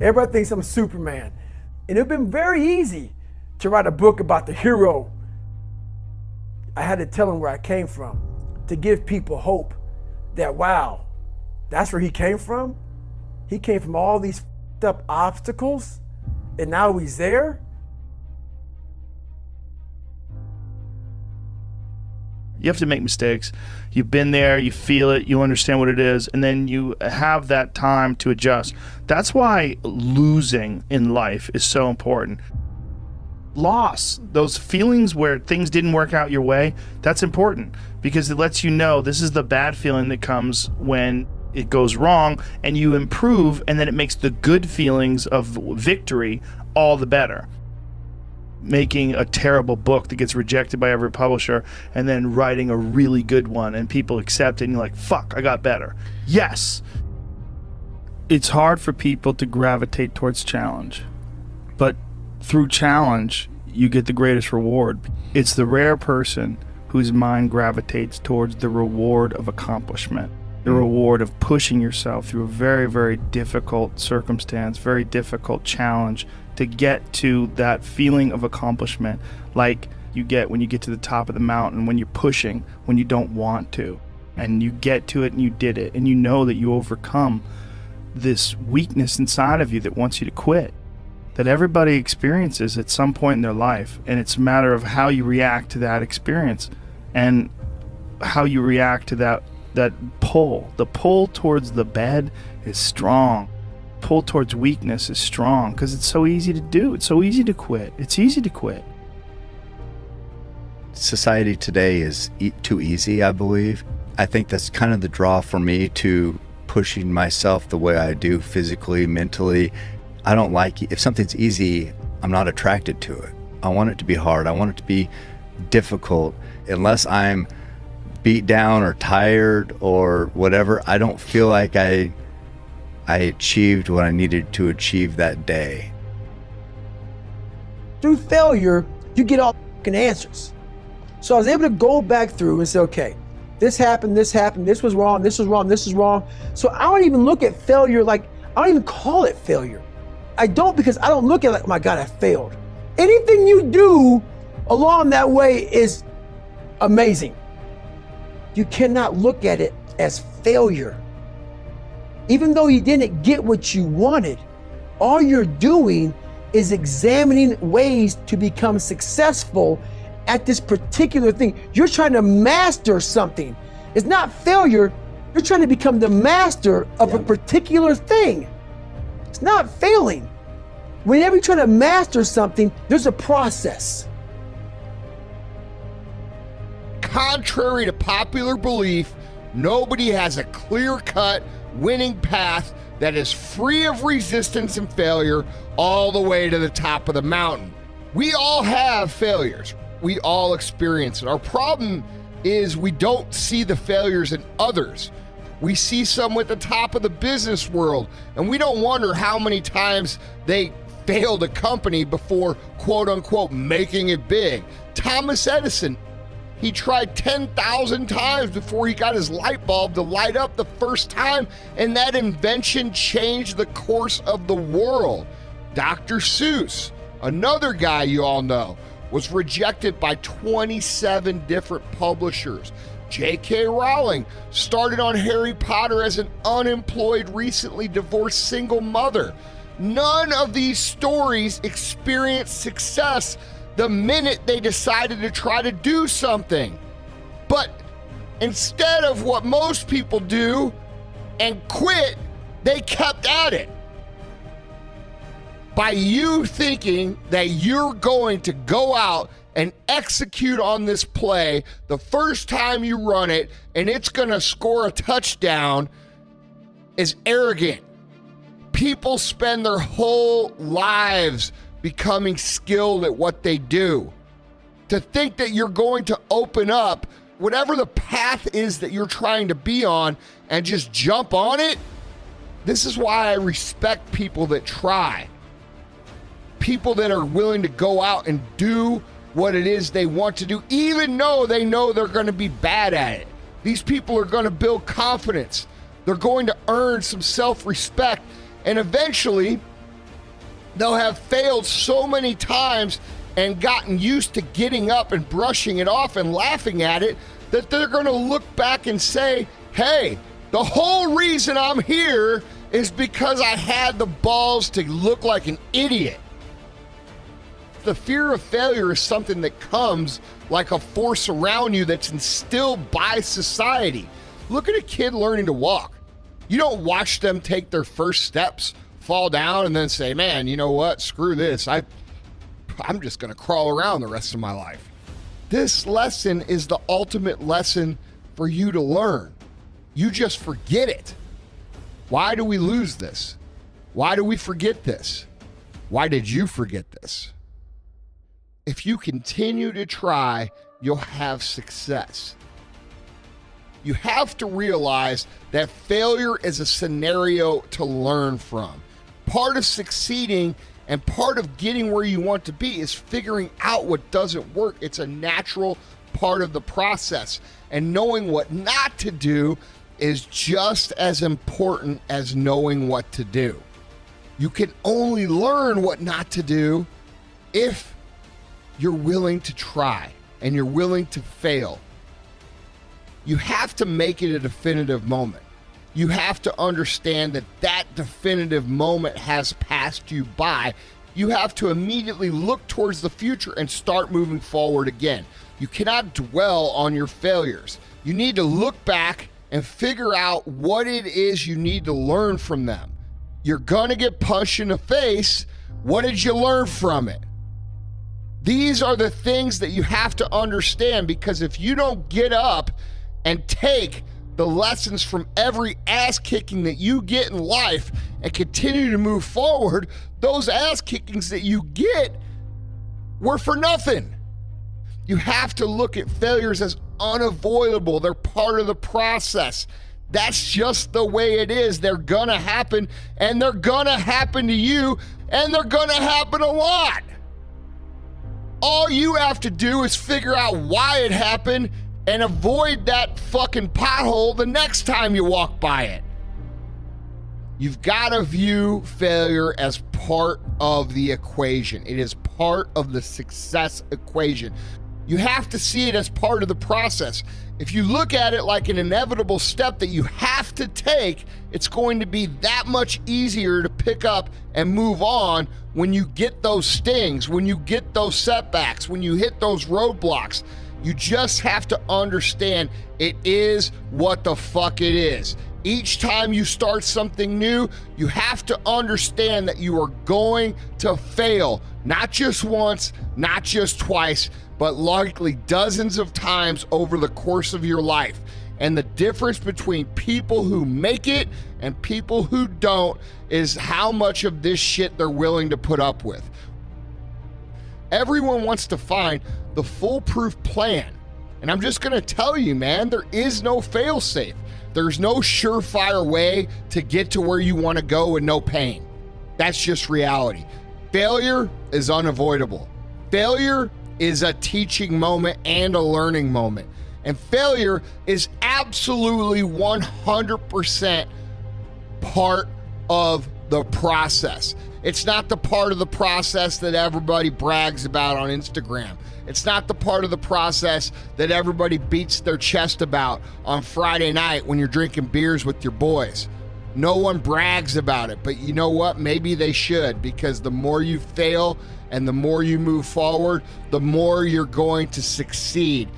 Everybody thinks I'm Superman. And it'd been very easy to write a book about the hero. I had to tell them where I came from, to give people hope that, wow, that's where he came from? He came from all these up obstacles, and now he's there? You have to make mistakes. You've been there, you feel it, you understand what it is, and then you have that time to adjust. That's why losing in life is so important. Loss, those feelings where things didn't work out your way, that's important because it lets you know this is the bad feeling that comes when it goes wrong, and you improve, and then it makes the good feelings of victory all the better. Making a terrible book that gets rejected by every publisher and then writing a really good one and people accept it and you're like, fuck, I got better. Yes. It's hard for people to gravitate towards challenge, but through challenge, you get the greatest reward. It's the rare person whose mind gravitates towards the reward of accomplishment, the reward of pushing yourself through a very, very difficult circumstance, very difficult challenge, to get to that feeling of accomplishment like you get when you get to the top of the mountain, when you're pushing, when you don't want to, and you get to it and you did it, and you know that you overcome this weakness inside of you that wants you to quit, that everybody experiences at some point in their life, and it's a matter of how you react to that experience and how you react to that pull. The pull towards the bed is strong. Pull towards weakness is strong because it's so easy to do. It's so easy to quit. It's easy to quit. Society today is too easy, I believe. I think that's kind of the draw for me to pushing myself the way I do physically, mentally. I don't like it. If something's easy, I'm not attracted to it. I want it to be hard. I want it to be difficult. Unless I'm beat down or tired or whatever, I don't feel like I achieved what I needed to achieve that day. Through failure, you get all the answers. So I was able to go back through and say, okay, this happened, this was wrong, this was wrong, this is wrong. So I don't even look at failure like, I don't even call it failure. I don't, because I don't look at it like, oh my God, I failed. Anything you do along that way is amazing. You cannot look at it as failure. Even though you didn't get what you wanted, all you're doing is examining ways to become successful at this particular thing. You're trying to master something. It's not failure. You're trying to become the master of a particular thing. It's not failing. Whenever you're trying to master something, there's a process. Contrary to popular belief, nobody has a clear-cut winning path that is free of resistance and failure all the way to the top of the mountain. We all have failures. We all experience it. Our problem is we don't see the failures in others. We see some at the top of the business world, and we don't wonder how many times they failed a company before, quote unquote, making it big. Thomas Edison, he tried 10,000 times before he got his light bulb to light up the first time, and that invention changed the course of the world. Dr. Seuss, another guy you all know, was rejected by 27 different publishers. J.K. Rowling started on Harry Potter as an unemployed, recently divorced single mother. None of these stories experienced success the minute they decided to try to do something. But instead of what most people do and quit, they kept at it. By you thinking that you're going to go out and execute on this play the first time you run it and it's going to score a touchdown is arrogant. People spend their whole lives becoming skilled at what they do. To think that you're going to open up whatever the path is that you're trying to be on and just jump on it, this is why I respect people that try. People that are willing to go out and do what it is they want to do, even though they know they're going to be bad at it. These people are going to build confidence. They're going to earn some self-respect, and eventually They'll have failed so many times and gotten used to getting up and brushing it off and laughing at it that they're going to look back and say, hey, the whole reason I'm here is because I had the balls to look like an idiot. The fear of failure is something that comes like a force around you that's instilled by society. Look at a kid learning to walk. You don't watch them take their first steps, fall down, and then say, man, you know what? Screw this. I'm just going to crawl around the rest of my life. This lesson is the ultimate lesson for you to learn. You just forget it. Why do we lose this? Why do we forget this? Why did you forget this? If you continue to try, you'll have success. You have to realize that failure is a scenario to learn from. Part of succeeding and part of getting where you want to be is figuring out what doesn't work. It's a natural part of the process. And knowing what not to do is just as important as knowing what to do. You can only learn what not to do if you're willing to try and you're willing to fail. You have to make it a definitive moment. You have to understand that that definitive moment has passed you by. You have to immediately look towards the future and start moving forward again. You cannot dwell on your failures. You need to look back and figure out what it is you need to learn from them. You're going to get punched in the face. What did you learn from it? These are the things that you have to understand, because if you don't get up and take the lessons from every ass kicking that you get in life and continue to move forward, those ass kickings that you get were for nothing. You have to look at failures as unavoidable. They're part of the process. That's just the way it is. They're gonna happen, and they're gonna happen to you, and they're gonna happen a lot. All you have to do is figure out why it happened and avoid that fucking pothole the next time you walk by it. You've got to view failure as part of the equation. It is part of the success equation. You have to see it as part of the process. If you look at it like an inevitable step that you have to take, it's going to be that much easier to pick up and move on when you get those stings, when you get those setbacks, when you hit those roadblocks. You just have to understand it is what the fuck it is. Each time you start something new, you have to understand that you are going to fail. Not just once, not just twice, but likely dozens of times over the course of your life. And the difference between people who make it and people who don't is how much of this shit they're willing to put up with. Everyone wants to find the foolproof plan. And I'm just gonna tell you, man, there is no fail-safe. There's no surefire way to get to where you wanna go with no pain. That's just reality. Failure is unavoidable. Failure is a teaching moment and a learning moment. And failure is absolutely 100% part of the process. It's not the part of the process that everybody brags about on Instagram. It's not the part of the process that everybody beats their chest about on Friday night when you're drinking beers with your boys. No one brags about it, but you know what? Maybe they should, because the more you fail and the more you move forward, the more you're going to succeed.